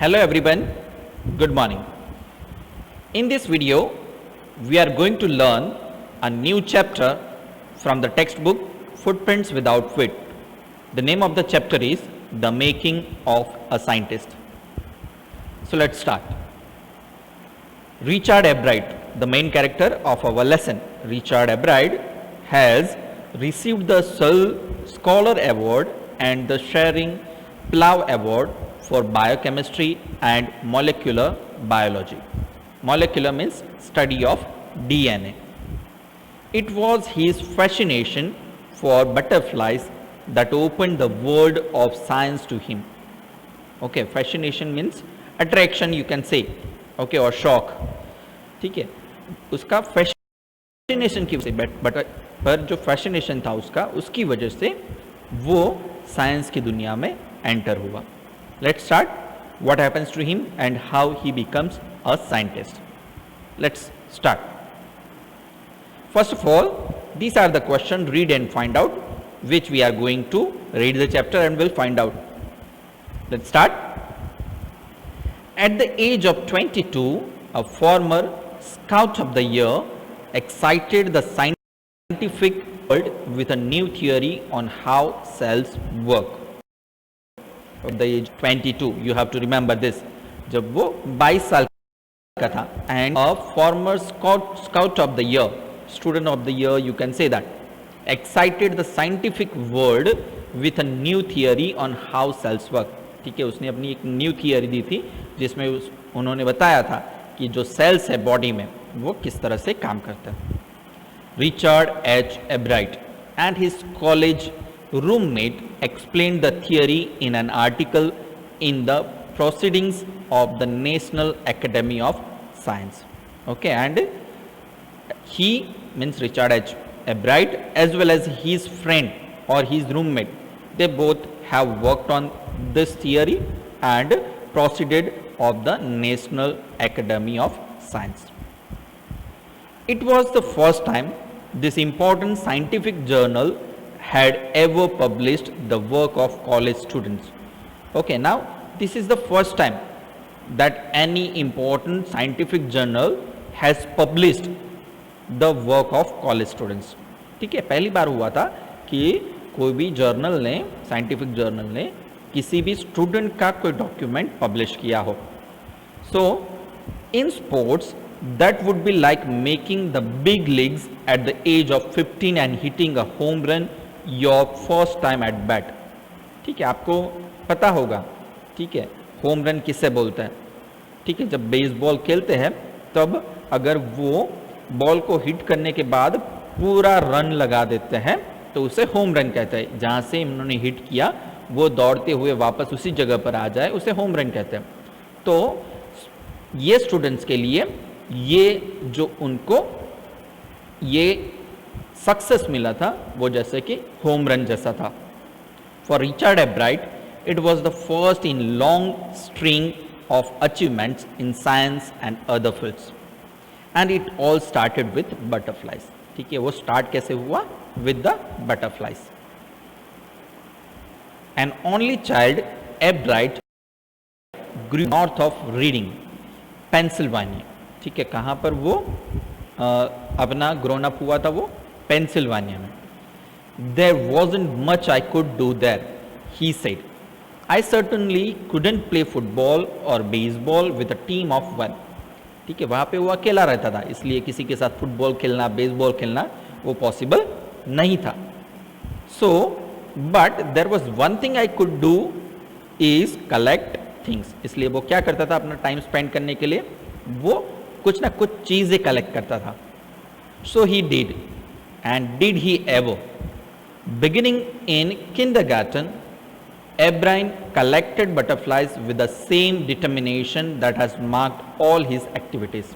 Hello everyone, good morning. In this video, we are going to learn a new chapter from the textbook Footprints Without Feet. The name of the chapter is The Making of a Scientist. So let's start. Richard Ebright, the main character of our lesson. Richard Ebright has received the Searle Scholar Award and the Schering Plough Award for biochemistry and molecular biology. Molecular means study of DNA. It was his fascination for butterflies that opened the world of science to him. Okay, fascination means attraction you can say, okay, or shock. ठीक है, उसका fascination की वजह से पर जो fascination था उसकी वजह से वो साइंस की दुनिया में एंटर हुआ. Let's start what happens to him and how he becomes a scientist. Let's start. First of all, these are the questions, read and find out, which we are going to read the chapter and will find out. Let's start. At the age of 22, a former Scout of the Year excited the scientific world with a new theory on how cells work. At the age 22, you have to remember this. जब वो 22 साल का था, and a former Scout of the Year, student of the year, you can say that, excited the scientific world with a new theory on how cells work. ठीक है, उसने अपनी एक न्यू थियरी दी थी जिसमें उन्होंने बताया था कि जो सेल्स है बॉडी में वो किस तरह से काम करता है. Richard H. Ebright and his college roommate explained the theory in an article in the Proceedings of the National Academy of Science. Okay, and he means Richard H. Ebright as well as his friend or his roommate, they both have worked on this theory and proceeded of the National Academy of Science. It was the first time this important scientific journal had ever published the work of college students. Okay, now this is the first time that any important scientific journal has published the work of college students. ठीक है, पहली बार हुआ था कि कोई भी journal ने, scientific journal ने किसी भी स्टूडेंट का कोई डॉक्यूमेंट पब्लिश किया हो. So in sports that would be like making the big leagues at the age of 15 and hitting a home run your first time at bat. ठीक है, आपको पता होगा, ठीक है, होम रन किससे बोलते हैं. ठीक है, जब बेसबॉल खेलते हैं तब अगर वो बॉल को हिट करने के बाद पूरा रन लगा देते हैं तो उसे होम रन कहते हैं. जहाँ से उन्होंने हिट किया वो दौड़ते हुए वापस उसी जगह पर आ जाए उसे होम रन कहते हैं. तो ये स्टूडेंट्स के लिए ये जो उनको ये सक्सेस मिला था वो जैसे कि होम रन जैसा था. For Richard Ebright it was the first in long string of achievements in science and other fields and it all started with butterflies. ठीक है, वो स्टार्ट कैसे हुआ? With the butterflies. An only child, Ebright grew north of Reading, Pennsylvania. ठीक है, कहाँ पर वो अपना ग्रोन अप हुआ था? वो पेंसिल्वानिया में. There wasn't much I could do there, he said. I certainly couldn't play football और baseball with a team of one. ठीक है, वहाँ पे वो अकेला रहता था, इसलिए किसी के साथ फुटबॉल खेलना, बेसबॉल खेलना वो पॉसिबल नहीं था. So but there was one thing I could do is collect things. इसलिए वो क्या करता था अपना टाइम स्पेंड करने के लिए? वो कुछ ना कुछ चीज़ें कलेक्ट करता था. So he did, and did he ever. Beginning in kindergarten, Ebright collected butterflies with the same determination that has marked all his activities.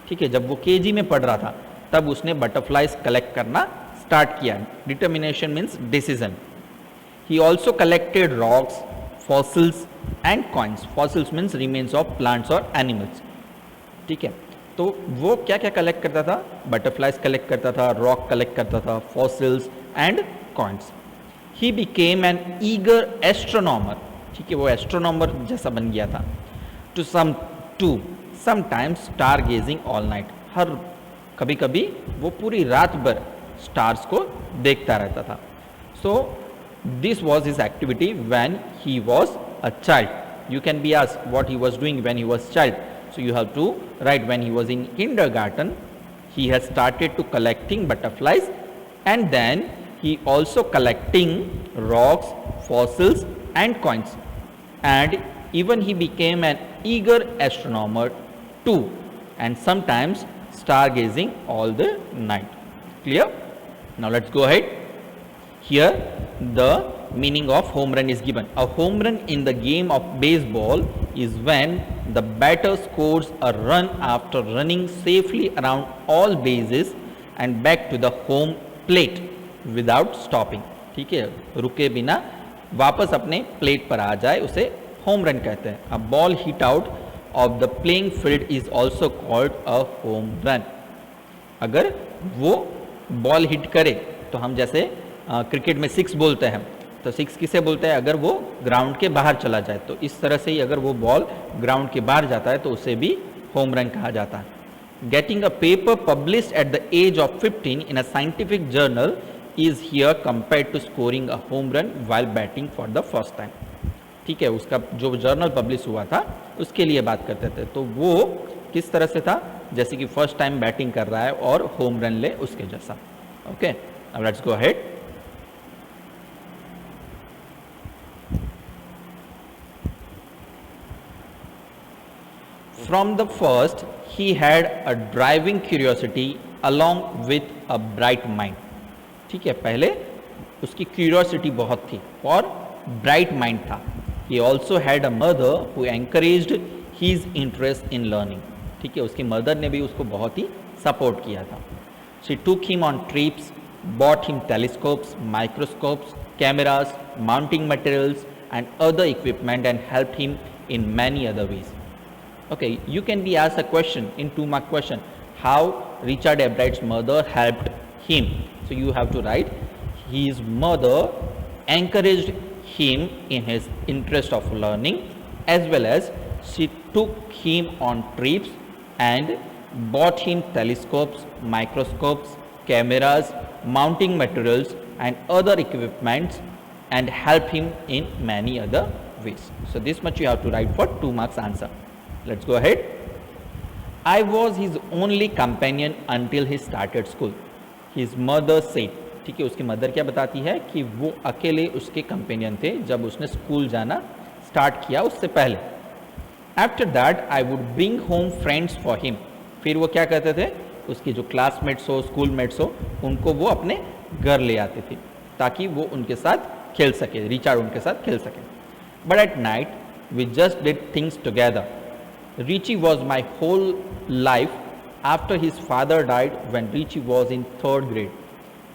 ठीक है, जब वो केजी में पढ़ रहा था तब उसने बटरफ्लाइज कलेक्ट करना स्टार्ट किया. Determination means decision. He also collected rocks, fossils and coins. Fossils means remains of plants और एनिमल्स. ठीक है, तो वो क्या क्या कलेक्ट करता था? बटरफ्लाइज कलेक्ट करता था, रॉक कलेक्ट करता था, fossils and coins. He became an eager astronomer. ठीक है, वो एस्ट्रोनॉमर जैसा बन गया था. to sometimes star gazing all night. हर कभी कभी वो पूरी रात भर स्टार्स को देखता रहता था. So this was his activity when he was a child. You can be asked what he was doing when he was child. So you have to write when he was in kindergarten, he has started to collecting butterflies, and then he also collecting rocks, fossils and coins, and even he became an eager astronomer too, and sometimes stargazing all the night. Clear? Now let's go ahead. Here the meaning of home run is given. A home run in the game of baseball is when the batter scores a run after running safely around all bases and back to the home plate without stopping. ठीक है, रुके बिना वापस अपने plate पर आ जाए उसे home run कहते हैं. A ball hit out of the playing field is also called a home run. अगर वो बॉल हिट करे तो हम जैसे क्रिकेट में 6 बोलते हैं, तो 6 किसे बोलते हैं? अगर वो ग्राउंड के बाहर चला जाए. तो इस तरह से ही अगर वो बॉल ग्राउंड के बाहर जाता है तो उसे भी होम रन कहा जाता है. Getting a paper published at the age of 15 in a scientific journal is here compared to scoring a home run while batting for the first time. ठीक है, उसका जो जर्नल पब्लिश हुआ था उसके लिए बात करते थे. तो वो किस तरह से था? जैसे कि फर्स्ट टाइम बैटिंग कर रहा है और होम रन ले उसके जैसा. Okay, now let's go ahead. From the first, he had a driving curiosity along with a bright mind. ठीक है, पहले उसकी क्यूरियोसिटी बहुत थी और ब्राइट माइंड था. He also had a mother who encouraged his interest in learning. ठीक है, उसकी मदर ने भी उसको बहुत ही सपोर्ट किया था. She took him on trips, bought him telescopes, microscopes, cameras, mounting materials and other equipment and helped him in many other ways. Okay, you can be asked a question in 2-mark question, how Richard Ebright's mother helped him. So you have to write, his mother encouraged him in his interest of learning, as well as she took him on trips and bought him telescopes, microscopes, cameras, mounting materials and other equipments and helped him in many other ways. So this much you have to write for 2 marks answer. Let's go ahead. I was his only companion until he started school. His mother said. ठीक है, उसकी mother क्या बताती है कि वो अकेले उसके कंपेनियन थे जब उसने स्कूल जाना स्टार्ट किया, उससे पहले. After that I would bring home friends for him. फिर वो क्या करते थे? उसकी जो क्लासमेट्स हो, स्कूल मेट्स हो, उनको वो अपने घर ले आते थे ताकि वो उनके साथ खेल सके, रिचार्ड उनके साथ खेल सके. But at night we just did things together. Richie was my whole life after his father died when Richie was in 3rd grade.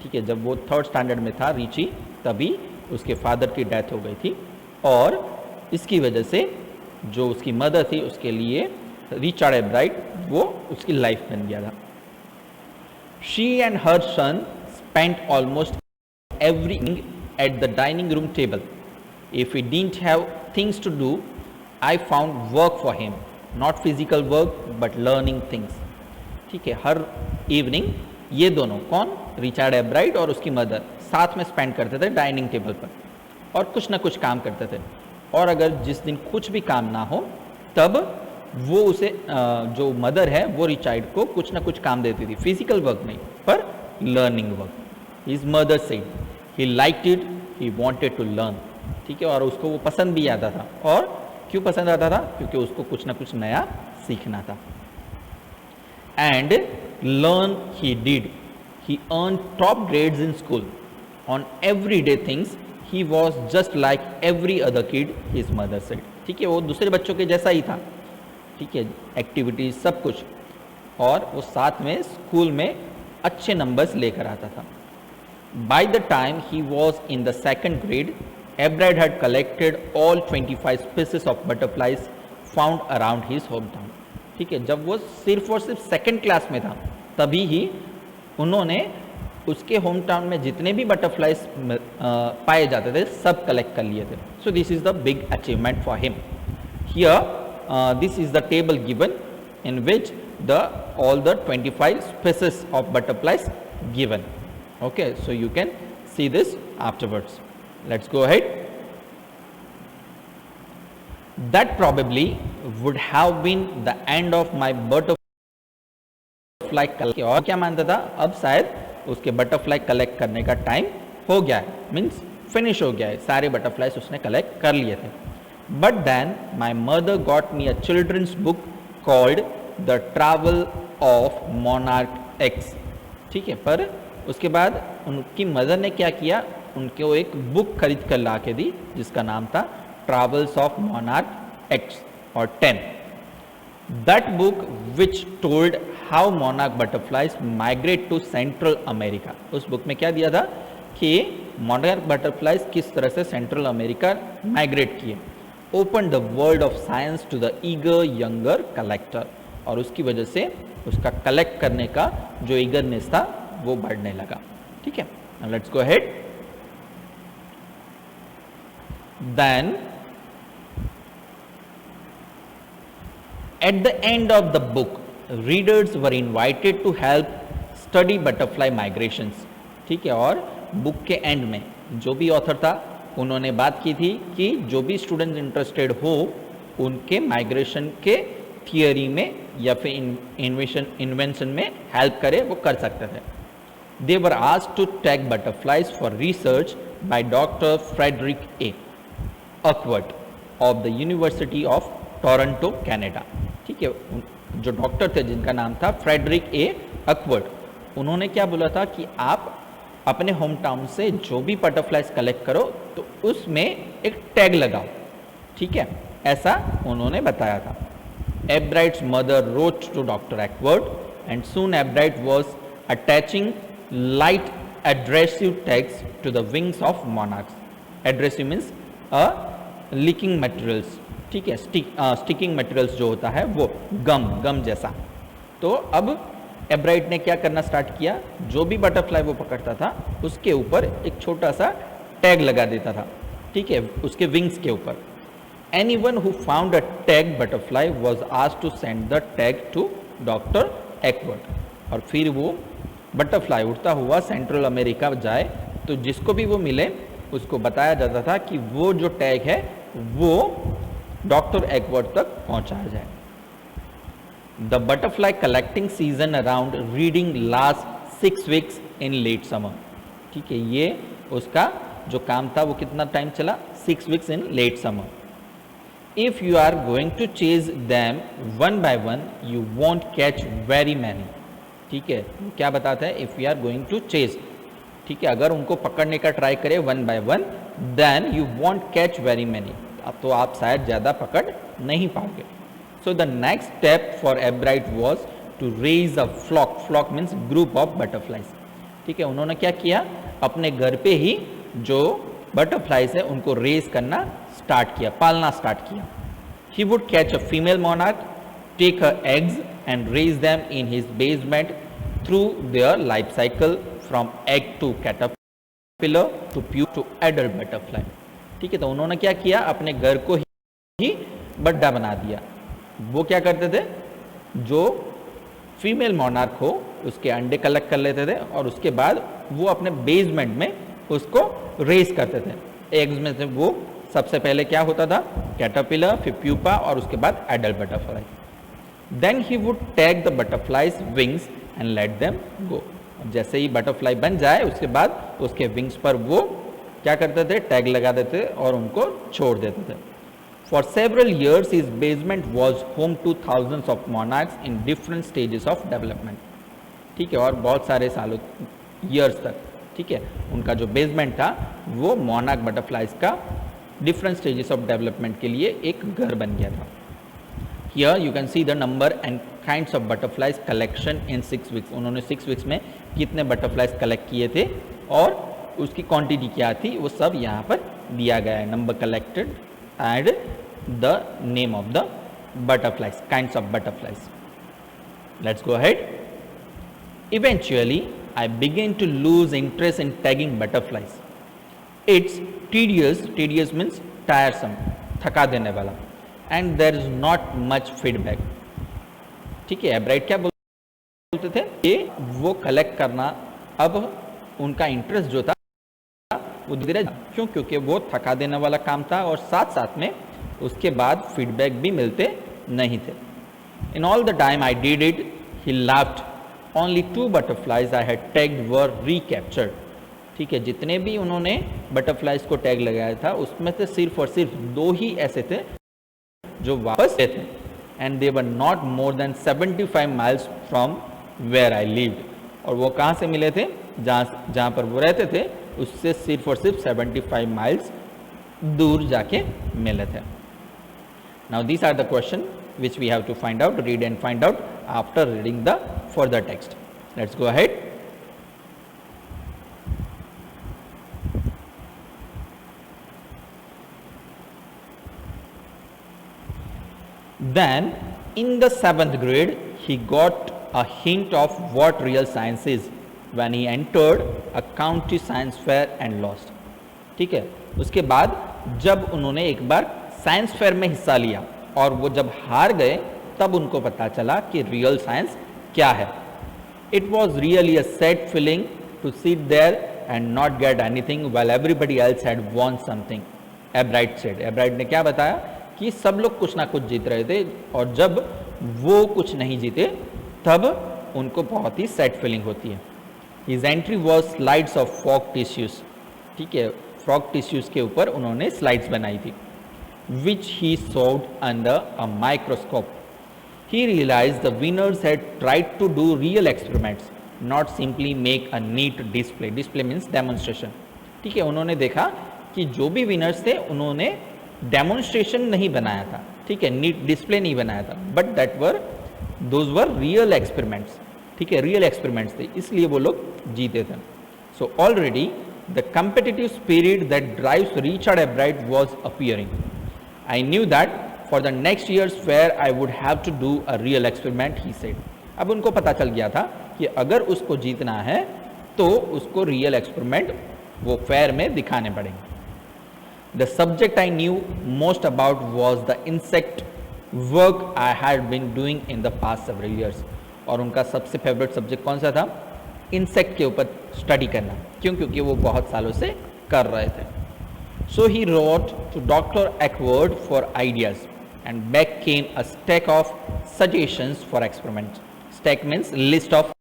ठीक है, जब वो 3rd स्टैंडर्ड में था रिची, तभी उसके फादर की डेथ हो गई थी और इसकी वजह से जो उसकी मदर थी उसके लिए रिचर्ड एब्राइट वो उसकी लाइफ बन गया था. She and her son spent almost every evening at the dining room table. If we didn't have things to do, I found work for him. Not physical work but learning things. ठीक है, हर evening ये दोनों कौन? Richard एब्राइट और उसकी mother साथ में spend करते थे डाइनिंग टेबल पर और कुछ ना कुछ काम करते थे. और अगर जिस दिन कुछ भी काम ना हो तब वो उसे जो मदर है वो रिचर्ड को कुछ ना कुछ काम देती थी. फिजिकल वर्क नहीं पर learning work. His mother said he liked it, he wanted to learn. ठीक है, और उसको वो पसंद भी आता था. और क्यों पसंद आता था? क्योंकि उसको कुछ ना कुछ नया सीखना था. And learn he did. He earn top grades in school. On every day things he was just like every other kid, his mother said. ठीक है, वो दूसरे बच्चों के जैसा ही था. ठीक है, एक्टिविटीज सब कुछ, और वो साथ में स्कूल में अच्छे नंबर्स लेकर आता था. By the time he was in the 2nd grade, Ebrard had collected all 25 species of butterflies found around his hometown. ठीक है, जब वो सिर्फ और सिर्फ 2nd क्लास में था तभी ही उन्होंने उसके होम टाउन में जितने भी बटरफ्लाइज पाए जाते थे सब कलेक्ट कर लिए थे. So this is the big achievement for him. Here this is the table given in which all the 25 species of butterflies given. Okay, so you can see this afterwards. Let's go ahead. That probably would have been the end of my butterfly collect. और क्या मानता था, अब शायद उसके butterfly collect करने का time हो गया है, मीन्स फिनिश हो गया है, सारे बटरफ्लाइज उसने कलेक्ट कर लिए थे. But then my mother got me a children's book called the travel of monarch X. ठीक है, पर उसके बाद उनकी मदर ने क्या किया, उनको एक बुक खरीद कर ला के दी जिसका नाम था ट्रैवल्स ऑफ मोनार्क एक्स और 10. That book which told how monarch butterflies migrate to Central America. उस बुक में क्या दिया था कि मोनार्क बटरफ्लाइज किस तरह से सेंट्रल अमेरिका माइग्रेट किए. Open the world of science to the eager younger collector. और उसकी वजह से उसका कलेक्ट करने का जो ईगरनेस था वो बढ़ने लगा. ठीक है, let's go ahead. Then at the end of the book readers were invited to help study butterfly migrations. ठीक है, और बुक के एंड में जो भी ऑथर था उन्होंने बात की थी कि जो भी स्टूडेंट्स इंटरेस्टेड हो उनके माइग्रेशन के थियोरी में या फिर इन्वेंशन में हेल्प करे, वो कर सकते थे. They were asked to tag butterflies for research by doctor Frederick A Urquhart of the University of Toronto Canada. ठीक है, जो डॉक्टर थे जिनका नाम था फ्रेडरिक ए अकवर्ट, उन्होंने क्या बोला था कि आप अपने होम टाउन से जो भी बटरफ्लाइज कलेक्ट करो तो उसमें एक टैग लगाओ. ठीक है, ऐसा उन्होंने बताया था. Ebright's mother wrote to doctor Urquhart and soon Ebright was attaching light adhesive tags to the wings of monarchs. Adhesive means leaking materials. ठीक है, स्टिकिंग मटेरियल्स जो होता है वो गम जैसा. तो अब एब्राइट ने क्या करना स्टार्ट किया, जो भी बटरफ्लाई वो पकड़ता था उसके ऊपर एक छोटा सा टैग लगा देता था. ठीक है, उसके विंग्स के ऊपर. Anyone who found a tag butterfly was asked to send the tag to doctor Urquhart. और फिर वो बटरफ्लाई उड़ता हुआ सेंट्रल अमेरिका जाए तो जिसको भी वो मिले उसको बताया जाता था कि वो जो टैग है वो डॉक्टर अकवर्ट तक पहुंचाया जाए. The butterfly collecting season around Reading last 6 weeks in late summer. ठीक है, ये उसका जो काम था वो कितना टाइम चला, 6 weeks in late summer. If you are going to chase them one by one you won't catch very many. ठीक है, क्या बताता है, if you are going to chase. ठीक है, अगर उनको पकड़ने का ट्राई करें one by one then you won't catch very many, तो आप शायद ज़्यादा पकड़ नहीं पाओगे. So the next step for Ebright was to raise a flock. Flock means group of butterflies. ठीक है, उन्होंने क्या किया, अपने घर पे ही जो बटरफ्लाइज है उनको रेज करना स्टार्ट किया, पालना स्टार्ट किया. He would catch a female monarch, take her eggs and raise them in his basement through their life cycle from egg to caterpillar to pupa to adult butterfly. ठीक है, तो उन्होंने क्या किया, अपने घर को ही बड्डा बना दिया. वो क्या करते थे, जो फीमेल मोनार्क हो उसके अंडे कलेक्ट कर लेते थे और उसके बाद वो अपने बेसमेंट में उसको रेस करते थे. एग्स में से वो सबसे पहले क्या होता था, कैटरपिलर, फिर प्यूपा और उसके बाद adult butterfly. Then he would tag the butterfly's wings and let them go. जैसे ही बटरफ्लाई बन जाए उसके बाद उसके विंग्स पर वो क्या करते थे, टैग लगा देते और उनको छोड़ देते थे. For several years his basement was home two thousands of monarchs in different stages of development. ठीक है, और बहुत सारे सालों ईयर्स तक. ठीक है, उनका जो बेसमेंट था वो मोनार्क बटरफ्लाइज का डिफरेंट स्टेजेस ऑफ डेवलपमेंट के लिए एक घर बन गया था. Here you can see the number and kinds of butterflies collection in 6 weeks. उन्होंने 6 वीक्स में कितने बटरफ्लाइज कलेक्ट किए थे और उसकी क्वांटिटी क्या थी वो सब यहाँ पर दिया गया है. Number collected and the name of the butterflies, kinds of butterflies. Let's go ahead. Eventually I began to lose interest in tagging butterflies. It's tedious means tiresome, थका देने वाला. and there is not much feedback. ठीक है, एब्राइट क्या बोलते थे कि वो कलेक्ट करना अब उनका इंटरेस्ट जो था वो धीरे क्यों, क्योंकि वो थका देने वाला काम था और साथ साथ में उसके बाद फीडबैक भी मिलते नहीं थे. In all the time I did it he laughed, only 2 butterflies I had tagged were recaptured. ठीक है, जितने भी उन्होंने बटरफ्लाइज को टैग लगाया था उसमें से सिर्फ और सिर्फ 2 ही ऐसे थे जो वापस गए थे. And they were not more than 75 miles from where I lived. और वो कहाँ से मिले थे, जहाँ पर वो रहते थे उससे सिर्फ और सिर्फ 75 माइल्स दूर जाके मिले थे. Now these are the question which we have to find out, read and find out after reading the further text. Let's go ahead. Then in the 7th grade he got a hint of what real science is when he entered a county science fair and lost. ठीक है, उसके बाद जब उन्होंने एक बार science fair में हिस्सा लिया और वो जब हार गए तब उनको पता चला कि रियल साइंस क्या है. It was really a sad feeling to sit there and not get anything while everybody else had won something, Ebright said. Ebright ने क्या बताया कि सब लोग कुछ ना कुछ जीत रहे थे और जब वो कुछ नहीं जीते तब उनको बहुत ही सैड फीलिंग होती है. His entry was slides of frog tissues. ठीक है, फ्रॉग टिश्यूज के ऊपर उन्होंने स्लाइड्स बनाई थी. which he saw under a microscope. He realized the winners had tried to do real experiments, not simply make a neat display. Display means demonstration. ठीक है, उन्होंने देखा कि जो भी विनर्स थे उन्होंने डेमोन्स्ट्रेशन नहीं बनाया था. ठीक है, नीट डिस्प्ले नहीं बनाया था, but those were real experiments. ठीक है, रियल एक्सपेरिमेंट्स थे, इसलिए वो लोग जीते थे. So already the competitive spirit that drives Richard Ebright was appearing. I knew that for the next year's fair I would have to do a real experiment, he said. अब उनको पता चल गया था कि अगर उसको जीतना है तो उसको रियल एक्सपेरिमेंट वो फेयर में दिखाने पड़ेंगे. The subject I knew most about was the insect work I had been doing in the past several years. और उनका सबसे फेवरेट सब्जेक्ट कौन सा था? इंसेक्ट के ऊपर स्टडी करना. क्यों? क्योंकि वो बहुत सालों से कर रहे थे. So he wrote to Dr. Eckford for ideas and back came a stack of suggestions for experiments. Stack means list of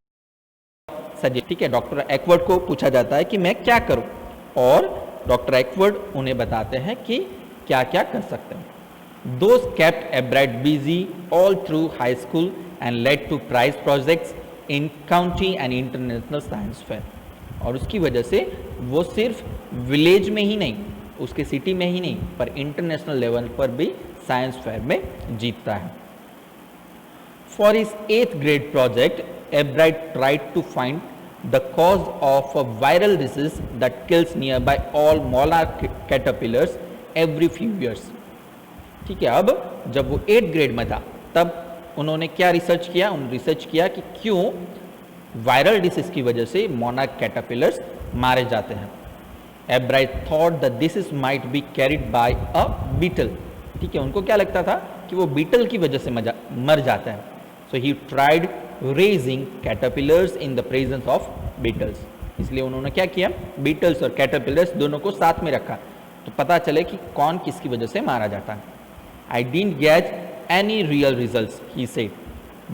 suggestions. ठीक है, डॉक्टर एक्वर्ड को पूछा जाता है कि मैं क्या करूं और डॉक्टर एक्वर्ड उन्हें बताते हैं कि क्या क्या कर सकते हैं. Those kept Ebright busy all through high school and led to prize projects in county and international science fair. और उसकी वजह से वो सिर्फ विलेज में ही नहीं, उसके सिटी में ही नहीं, पर इंटरनेशनल लेवल पर भी साइंस फेयर में जीतता है. For his 8th grade project, Ebright tried to find the cause of a viral disease that kills nearby all monarch caterpillars every few years. ठीक है, अब जब वो 8th grade में था तब उन्होंने क्या रिसर्च किया? रिसर्च किया कि क्यों वायरल डिसीज की वजह से मोनार्क कैटरपिलर्स मारे जाते हैं. Ebright thought that this might be carried by a beetle. ठीक है, उनको क्या लगता था कि वो बीटल की वजह से मर जाता है. So he tried raising caterpillars in the presence of beetles. इसलिए उन्होंने क्या किया? बीटल्स और कैटरपिलर्स दोनों को साथ में रखा तो पता चले कि कौन किसकी वजह से मारा जाता है. I didn't get any real results, he said,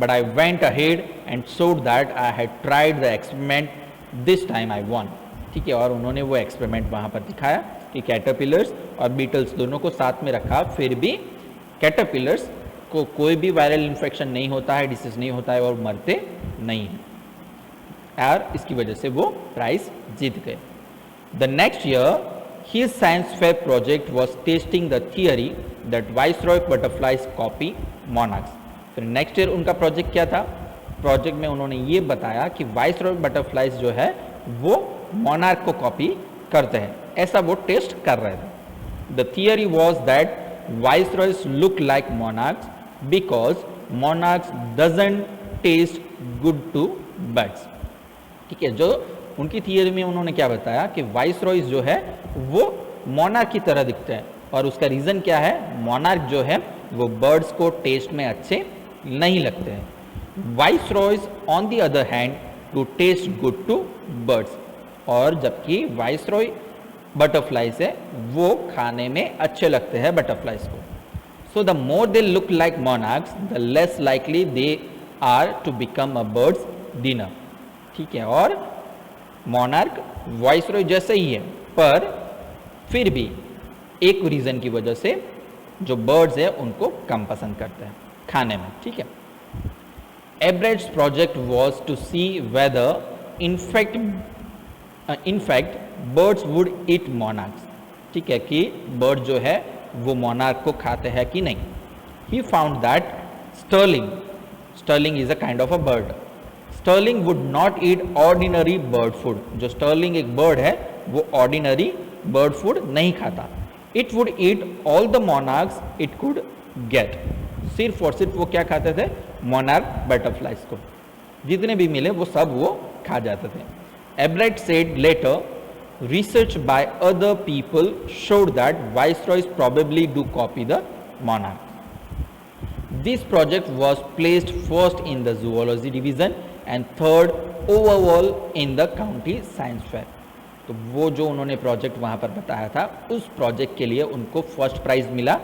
but I went ahead and showed that I had tried the experiment. This time I won. ठीक है, और उन्होंने वो एक्सपेरिमेंट वहाँ पर दिखाया कि कैटरपिलर्स और बीटल्स दोनों को साथ में रखा, फिर भी कैटरपिलर्स को कोई भी वायरल इन्फेक्शन नहीं होता है, डिसीज नहीं होता है और मरते नहीं हैं, और इसकी वजह से वो प्राइज जीत गए. The next year his science fair project was testing the theory that viceroy butterflies copy monarchs. फिर नेक्स्ट ईयर उनका प्रोजेक्ट क्या था? प्रोजेक्ट में उन्होंने ये बताया कि वाइसरॉय बटरफ्लाइज जो है वो मोनार्क को कॉपी करते हैं, ऐसा वो टेस्ट कर रहे थे. The theory was that viceroys look like monarchs because monarchs doesn't taste good to birds. ठीक है, जो उनकी थियरी में उन्होंने क्या बताया कि वाइसरॉयज जो है वो मोनार्क की तरह दिखते हैं और उसका रीज़न क्या है? मोनार्क जो है वो बर्ड्स को टेस्ट में अच्छे नहीं लगते हैं। Viceroys on the other hand to taste good to birds, और जबकि वाइसरॉय बटरफ्लाइज है वो खाने में अच्छे लगते हैं बटरफ्लाइज को। So the more they look like monarchs the less likely they are to become a bird's dinner. ठीक है, और मोनार्क वाइसरॉय जैसे ही है, पर फिर भी एक रीजन की वजह से जो बर्ड्स है उनको कम पसंद करते हैं खाने में। ठीक है, Ebright's project was to see whether in fact birds would eat monarchs. ठीक है, कि बर्ड जो है वो मोनार्क को खाते हैं कि नहीं। He found that starling is a kind of a bird, starling would not eat ordinary bird food. जो स्टर्लिंग एक बर्ड है वो ऑर्डिनरी बर्ड फूड नहीं खाता। It would eat all the monarchs it could get, सिर्फ और सिर्फ वो क्या खाते थे, मोनार्क बटरफ्लाइज को, जितने भी मिले वो सब वो खा जाते थे। Ebright said later research by other people showed that viceroys probably do copy the monarch. This project was placed first in the zoology division and third overall in the county science fair. तो वो जो उन्होंने project वहाँ पर बताया था उस project के लिए उनको फर्स्ट प्राइज मिला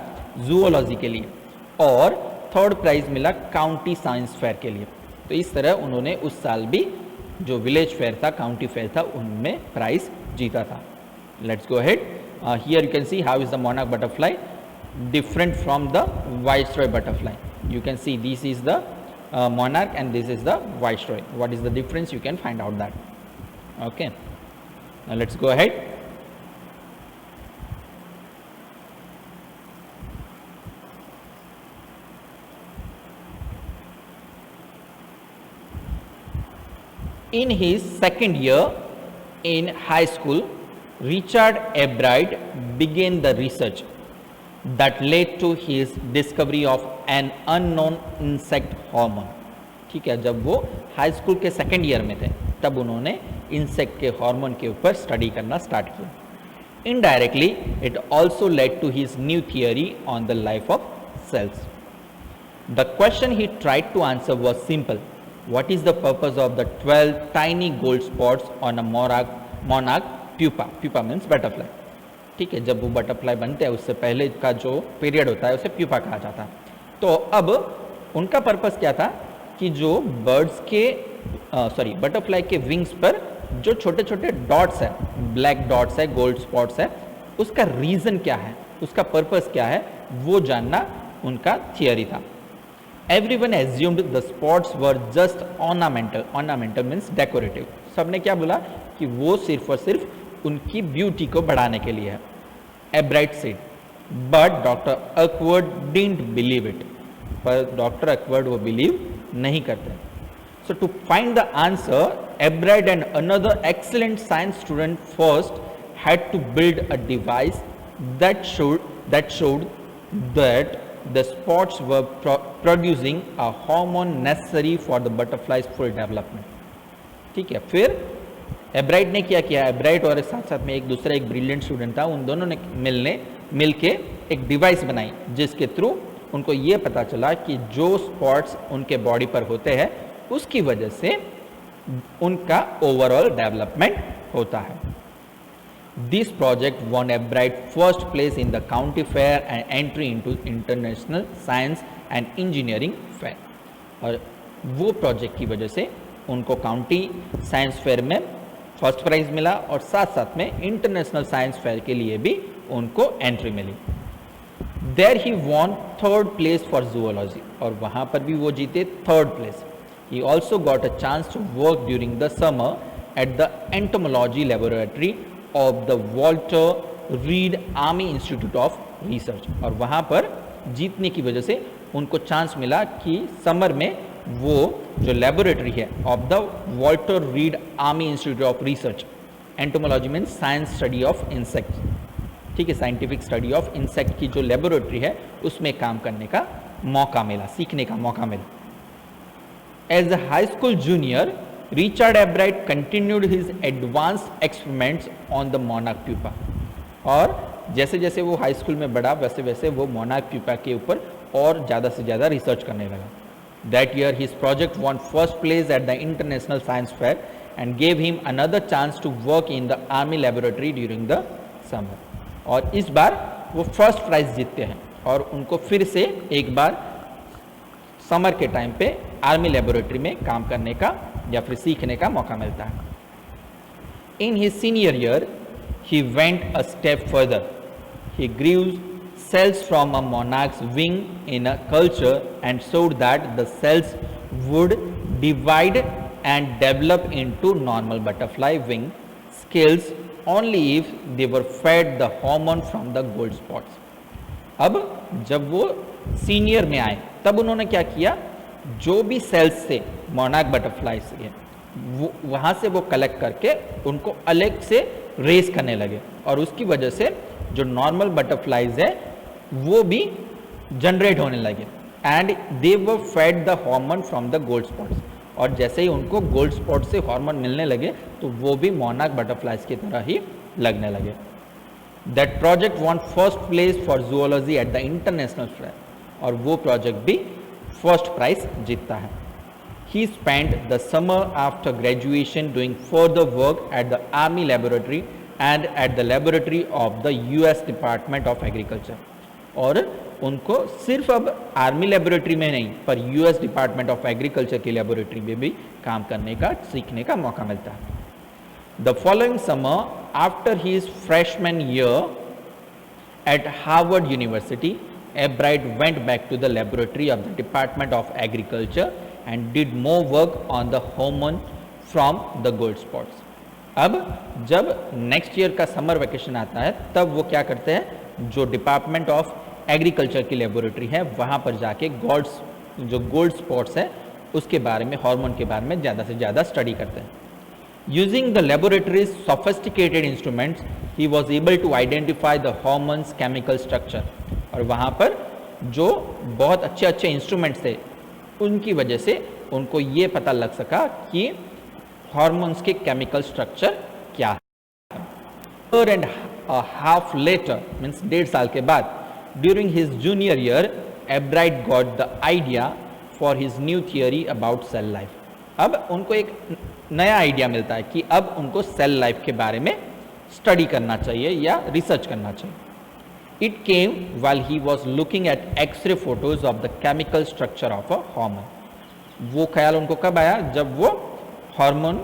जूलॉजी के लिए और थर्ड प्राइज मिला काउंटी साइंस फेयर के लिए। तो इस तरह उन्होंने उस साल भी जो विलेज फेयर था, काउंटी फेयर था, उनमें प्राइज जीता था। Let's go ahead. Here you can see how is the monarch butterfly different from the viceroy butterfly. You can see this is the monarch and this is the viceroy. What is the difference? You can find out that. Okay, now let's go ahead. In his second year in high school, Richard Ebrard began the research that led to his discovery of an unknown insect hormone. ठीक है, जब वो high school के second year में थे तब उन्होंने insect के हार्मोन के ऊपर स्टडी करना स्टार्ट किया। Indirectly it also led to his new theory on the life of cells. The question he tried to answer was simple, what is the purpose of the 12 tiny gold spots on a monarch pupa? Pupa means butterfly. ठीक है, जब वो butterfly बनते हैं उससे पहले का जो पीरियड होता है उसे प्यूपा कहा जाता है। तो अब उनका पर्पस क्या था कि जो बर्ड्स के बटरफ्लाई के विंग्स पर जो छोटे छोटे डॉट्स है, ब्लैक डॉट्स है, गोल्ड स्पॉट्स है, उसका रीजन क्या है, उसका पर्पस क्या है, वो जानना उनका थियरी था। Everyone assumed the spots were just ornamental. Ornamental means decorative. सबने क्या बोला कि वो सिर्फ और सिर्फ उनकी ब्यूटी को बढ़ाने के लिए है। Ebrard said, but Dr. Awkward didn't believe it. पर डॉक्टर अकवर्ड वो बिलीव नहीं करते। So to find the answer, Ebrard and another excellent science student first had to build a device that showed that the spots were producing a hormone necessary for the butterfly's full development. ठीक है, फिर एब्राइट ने क्या किया, एब्राइट और साथ साथ में एक दूसरा एक ब्रिलियंट स्टूडेंट था, उन दोनों ने मिलके एक डिवाइस बनाई जिसके थ्रू उनको ये पता चला कि जो स्पॉट्स उनके बॉडी पर होते हैं उसकी वजह से उनका ओवरऑल डेवलपमेंट होता है। This project won Ebrard first place in the county fair and entry into international science and engineering fair. और वो प्रोजेक्ट की वजह से उनको काउंटी साइंस फेयर में फर्स्ट प्राइज मिला और साथ साथ में इंटरनेशनल साइंस फेयर के लिए भी उनको एंट्री मिली। There he won third place for zoology और वहाँ पर भी वो जीते third place. He also got a chance to work during the summer at the entomology laboratory of the Walter Reed Army Institute of Research। और वहाँ पर जीतने की वजह से उनको चांस मिला कि समर में वो जो लेबोरेटरी है of the Walter read army institute of research, entomology means science study of insects, ठीक है, साइंटिफिक स्टडी ऑफ इंसेक्ट की जो लेबोरेटरी है उसमें काम करने का मौका मिला, सीखने का मौका मिला। As a high school junior, Richard Ebrard continued his advanced experiments on the monarch pupa। और जैसे जैसे वो हाई स्कूल में बढ़ा वैसे वैसे वो मोनार्क प्यूपा के ऊपर और ज़्यादा से ज़्यादा रिसर्च करने लगा। That year his project won first place at the international science fair and gave him another chance to work in the army laboratory during the summer. और इस बार वो फर्स्ट प्राइज जीतते हैं और उनको फिर से एक बार समर के टाइम पे आर्मी लेबोरेटरी में काम करने का या फिर सीखने का मौका मिलता है। In his senior year he went a step further. He grew cells from a monarch's wing in a culture and showed that the cells would divide and develop into normal butterfly wing scales only if they were fed the hormone from the gold spots. अब जब वो senior में आए तब उन्होंने क्या किया, जो भी सेल्स से मोनार्क बटरफ्लाई से वहाँ से वो कलेक्ट करके उनको अलग से रेस करने लगे और उसकी वजह से जो नॉर्मल बटरफ्लाइज है वो भी जनरेट होने लगे। And they were fed the hormone from the gold spots, और जैसे ही उनको गोल्ड स्पॉट से हार्मोन मिलने लगे तो वो भी मोनार्क बटरफ्लाइज की तरह ही लगने लगे। That project won first place for zoology at the international fair, और वो प्रोजेक्ट भी फर्स्ट प्राइज जीतता है। He spent the summer after graduation doing further work at the Army Laboratory and at the laboratory of the US Department of Agriculture. और उनको सिर्फ अब army laboratory में नहीं पर US डिपार्टमेंट ऑफ एग्रीकल्चर की लेबोरेटरी में भी काम करने का सीखने का मौका मिलता है। The following summer after his freshman year at Harvard University, Ebright went back to the laboratory of the Department of Agriculture and did more work on the hormone from the gold spots. अब जब next year का summer vacation आता है तब वो क्या करते हैं, जो डिपार्टमेंट ऑफ एग्रीकल्चर की लेबोरेटरी है वहाँ पर जाके जो गोल्ड स्पॉट्स है उसके बारे में, हार्मोन के बारे में ज़्यादा से ज़्यादा स्टडी करते हैं। Using the laboratory's sophisticated instruments he was able to identify the hormone's chemical structure, और वहाँ पर जो बहुत अच्छे अच्छे इंस्ट्रूमेंट्स थे उनकी वजह से उनको ये पता लग सका कि हार्मोन्स के केमिकल स्ट्रक्चर क्या है। एंड हाफ लेटर मीन्स 1.5 साल के बाद, during his junior year, Ebright got the idea for his new theory about cell life. अब उनको एक नया आइडिया मिलता है कि अब उनको सेल लाइफ के बारे में स्टडी करना चाहिए या रिसर्च करना चाहिए। It came while he was looking at X-ray photos of the chemical structure of a hormone. वो ख्याल उनको कब आया, जब वो hormone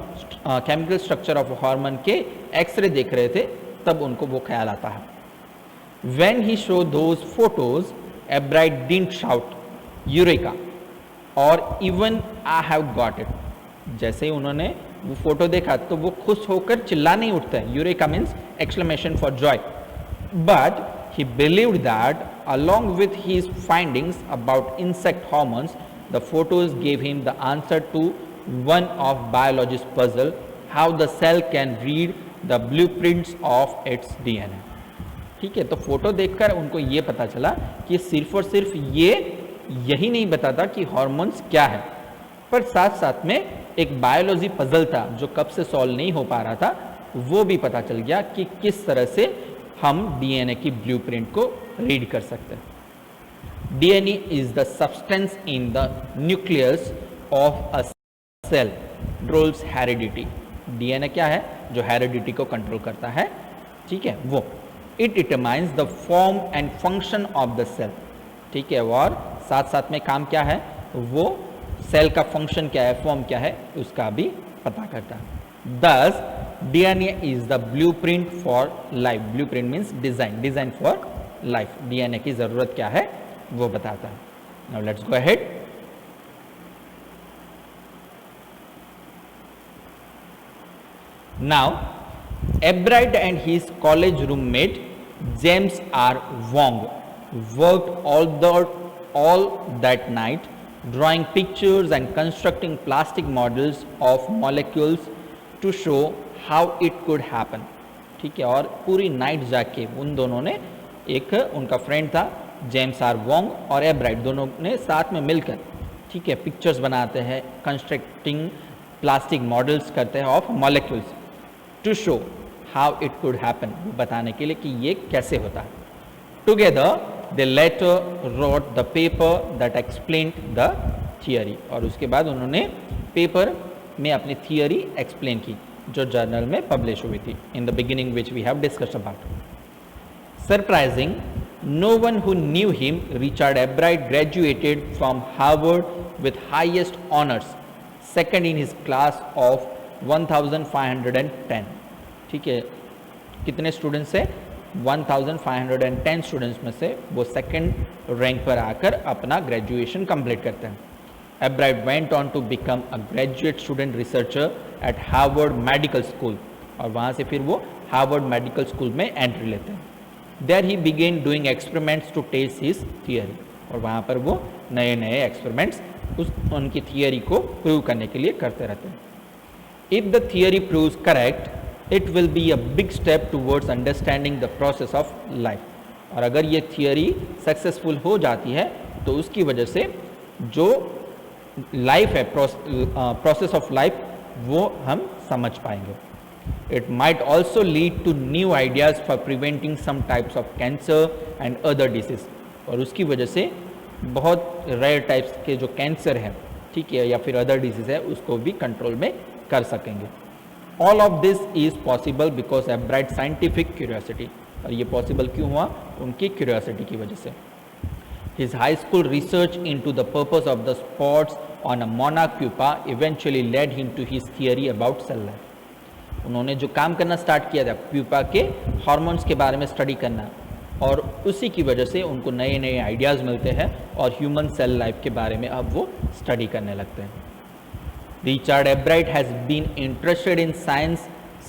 chemical structure of hormone के एक्सरे देख रहे थे तब उनको वो ख्याल आता है। When he showed those photos, Ebright didn't shout Eureka or even I have got it. जैसे ही उन्होंने वो फोटो देखा तो वो खुश होकर चिल्ला नहीं उठते हैं, eureka means exclamation for Joy, but he believed that along with his findings about insect hormones, the photos gave him the answer to one of biology's puzzle, how the cell can read the blueprints of its DNA. ठीक है, तो photo देखकर उनको ये पता चला कि सिर्फ और सिर्फ यही नहीं बताता कि हार्मोन्स क्या है, पर साथ साथ में एक बायोलॉजी पजल था जो कब से सॉल्व नहीं हो पा रहा था, वो भी पता चल गया कि किस तरह से हम डीएनए की ब्लूप्रिंट को रीड कर सकते हैं। DNA is the substance in the nucleus of a cell controls heredity. DNA क्या है, जो हेरिडिटी को कंट्रोल करता है, ठीक है वो। It determines the form and function of the cell, ठीक है, और साथ साथ में काम क्या है, वो सेल का फंक्शन क्या है, फॉर्म क्या है, उसका भी पता करता है। Thus, DNA is the blueprint for life. Blueprint means design. Design for life. DNA की ज़रूरत क्या है वो बताता है. Now let's go ahead. Now, Ebright and his college roommate James R. Wong worked all that night, drawing pictures and constructing plastic models of molecules to show how it could happen. ठीक है, और पूरी night जाके उन दोनों ने, एक उनका फ्रेंड था जेम्स आर वोंग और एब्राइट, दोनों ने साथ में मिलकर, ठीक है, पिक्चर्स बनाते हैं, कंस्ट्रक्टिंग प्लास्टिक मॉडल्स करते हैं of molecules to show how it could happen, बताने के लिए कि ये कैसे होता है। Together they later wrote the paper that explained the theory, और उसके बाद उन्होंने पेपर में अपनी थियरी एक्सप्लेन की जो जर्नल में पब्लिश हुई थी, in the beginning which we have discussed about. Surprising, no one who knew him, Richard Ebright graduated from Harvard with highest honors, second in his class of 1510। ठीक है, कितने students है? 1510 students में से वो सेकंड रैंक पर आकर अपना ग्रेजुएशन कंप्लीट करते हैं। Ebright went on to become a graduate student researcher at Harvard Medical School, और वहाँ से फिर वो हार्वर्ड मेडिकल स्कूल में एंट्री लेते हैं। There he began doing experiments to test his theory, और वहाँ पर वो नए नए एक्सपेरिमेंट्स उनकी थियरी को प्रूव करने के लिए करते रहते हैं। If the theory proves correct, it will be a big step towards understanding the process of life, और अगर ये थियरी सक्सेसफुल हो जाती है तो उसकी वजह से जो लाइफ है, प्रोसेस ऑफ लाइफ, वो हम समझ पाएंगे। It might also lead to new ideas for preventing some types of cancer and other disease, और उसकी वजह से बहुत रेयर टाइप्स के जो कैंसर है, ठीक है, या फिर अदर डिजीज है, उसको भी कंट्रोल में कर सकेंगे। All of this is possible because Ebright's scientific curiosity, और ये पॉसिबल क्यों हुआ? उनकी क्यूरियोसिटी की वजह से। His high school research into the purpose of the spots on a monarch pupa eventually led him to his theory about cell life। उन्होंने जो काम करना स्टार्ट किया था प्यूपा के हार्मोन्स के बारे में स्टडी करना, और उसी की वजह से उनको नए नए आइडियाज़ मिलते हैं और ह्यूमन सेल लाइफ के बारे में अब वो स्टडी करने लगते हैं। Richard Ebright has been interested in science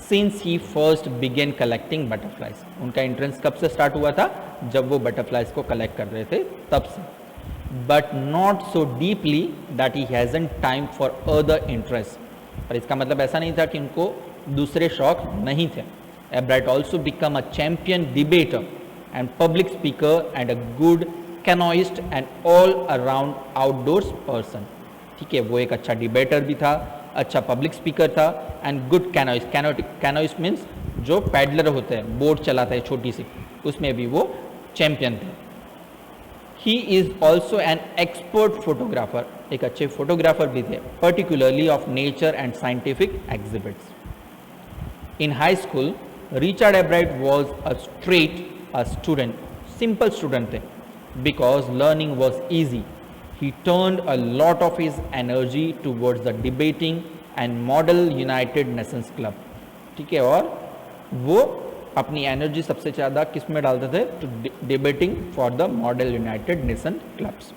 since he first began collecting butterflies. उनका इंटरेस्ट कब से स्टार्ट हुआ था? जब वो बटरफ्लाइज को कलेक्ट कर रहे थे तब से। But not so deeply that he hasn't time for other interest, पर इसका मतलब ऐसा नहीं था कि उनको दूसरे शौक नहीं थे। Ebright also become a champion debater and public speaker and a good canoeist and all around outdoors person. ठीक है, वो एक अच्छा डिबेटर भी था, अच्छा पब्लिक स्पीकर था, and good canoeist. Canoeist means जो पैडलर होते हैं, बोट चलाता है छोटी सी, उसमें भी वो चैम्पियन थे। He is also an expert photographer, एक अच्छे फोटोग्राफर भी थे, particularly of nature and scientific exhibits. In high school, Richard Ebright was a student, simple student थे, because learning was easy. He turned a lot of his energy towards the debating and Model United Nations Club। ठीक है, और वो अपनी energy सबसे ज़्यादा किस में डालते थे? To debating for the model United Nation clubs.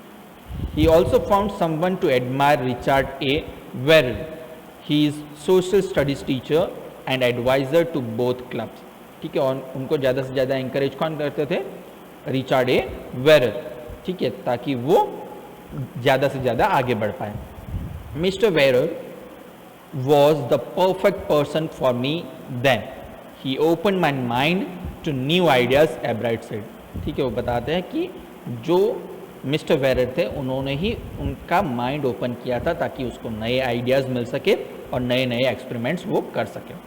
He also found someone to admire, Richard A. Verrill. He is social studies teacher and adviser to both clubs. ठीक है, और उनको ज़्यादा से ज़्यादा इंकरेज कौन करते थे? Richard A Weaver. ठीक है, ताकि वो ज़्यादा से ज़्यादा आगे बढ़ पाए। Mister Weaver was the perfect person for me then, he open my mind to new ideas, Ebright said. ठीक है, वो बताते हैं कि जो मिस्टर वेरर थे उन्होंने ही उनका माइंड ओपन किया था ताकि उसको नए आइडियाज़ मिल सके और नए नए एक्सपेरिमेंट्स वो कर सके।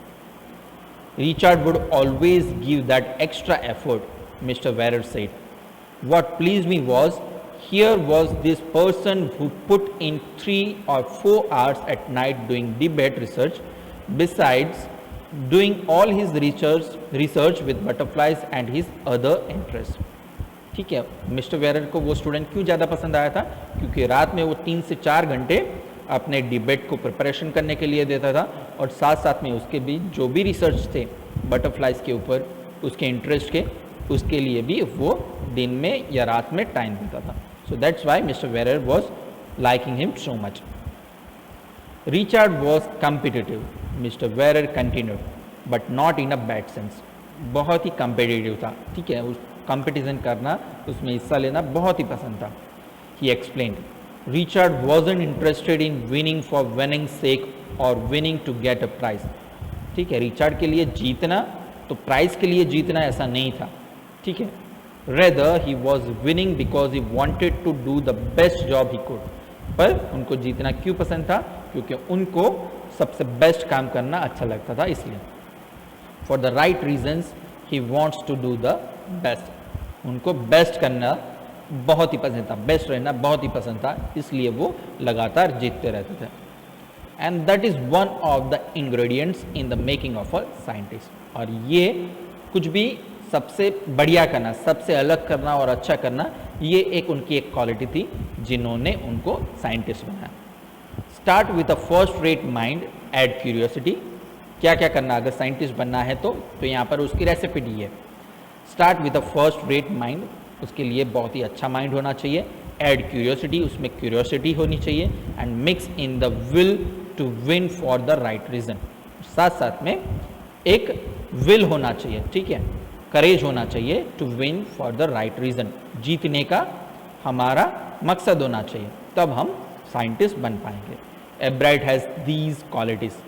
Richard would always give that extra effort, Mr. Verrill said. What pleased me was, here was this person who put in 3 or 4 hours at night doing debate research, besides doing all his research with butterflies and his other interests. ठीक है, mister वेरर को वो student क्यों ज़्यादा पसंद आया था? क्योंकि रात में वो 3 से 4 घंटे अपने डिबेट को प्रिपरेशन करने के लिए देता था, और साथ साथ में उसके भी जो भी रिसर्च थे बटरफ्लाइज के ऊपर, उसके इंटरेस्ट के, उसके लिए भी वो दिन में या रात में टाइम देता था। So that's why mister Weaver was liking him so much. Richard was competitive, mister Weaver continued, but not in a bad sense. बहुत ही कम्पिटिटिव था। ठीक है, उस कंपटीशन करना, उसमें हिस्सा लेना बहुत ही पसंद था। ही explained, Richard wasn't interested in winning for winning sake or winning to get a prize। ठीक है, रिचर्ड के लिए जीतना तो प्राइज के लिए जीतना ऐसा नहीं था। ठीक है, rather he was winning because he wanted to do the best job he could। पर उनको जीतना क्यों पसंद था? क्योंकि उनको सबसे बेस्ट काम करना अच्छा लगता था, इसलिए। For the right reasons he wants to do the best। उनको बेस्ट करना बहुत ही पसंद था, बेस्ट रहना बहुत ही पसंद था, इसलिए वो लगातार जीतते रहते थे। And that is one of the ingredients in the making of a scientist. और ये कुछ भी सबसे बढ़िया करना, सबसे अलग करना और अच्छा करना, ये एक उनकी एक क्वालिटी थी जिन्होंने उनको साइंटिस्ट बनाया। Start with a first rate mind, add curiosity. क्या क्या करना अगर साइंटिस्ट बनना है तो यहाँ पर उसकी रेसिपी दी है। Start with a first rate mind, उसके लिए बहुत ही अच्छा माइंड होना चाहिए। एड क्यूरियोसिटी, उसमें क्यूरियोसिटी होनी चाहिए। And mix in the will to win for the right reason, साथ साथ में एक विल होना चाहिए, ठीक है, करेज होना चाहिए to win for the right reason, जीतने का हमारा मकसद होना चाहिए, तब हम साइंटिस्ट बन पाएंगे। एब्राइट has these qualities.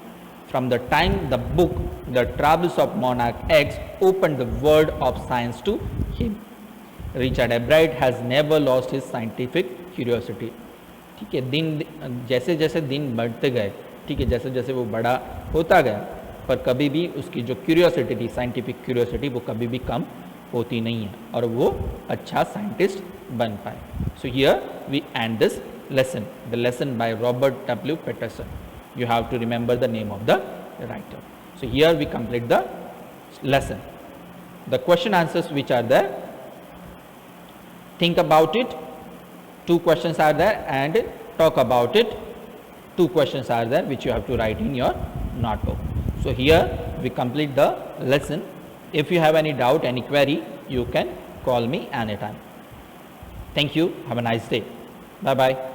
From the time the book The Travels of Monarch X opened the world of science to him, Richard Ebright has never lost his scientific curiosity. ठीक है, दिन जैसे जैसे दिन बढ़ते गए, ठीक है, जैसे जैसे वो बड़ा होता गया, पर कभी भी उसकी जो क्यूरियोसिटी थी, साइंटिफिक क्यूरियोसिटी, वो कभी भी कम होती नहीं है और वो अच्छा साइंटिस्ट बन पाए। So here we end this lesson, the lesson by Robert W. Peterson. You have to remember the name of the writer. So here we complete the lesson. The question answers which are there, think about it. 2 questions are there and talk about it. 2 questions are there which you have to write in your notebook. So here we complete the lesson. If you have any doubt, any query, you can call me anytime. Thank you. Have a nice day. Bye bye.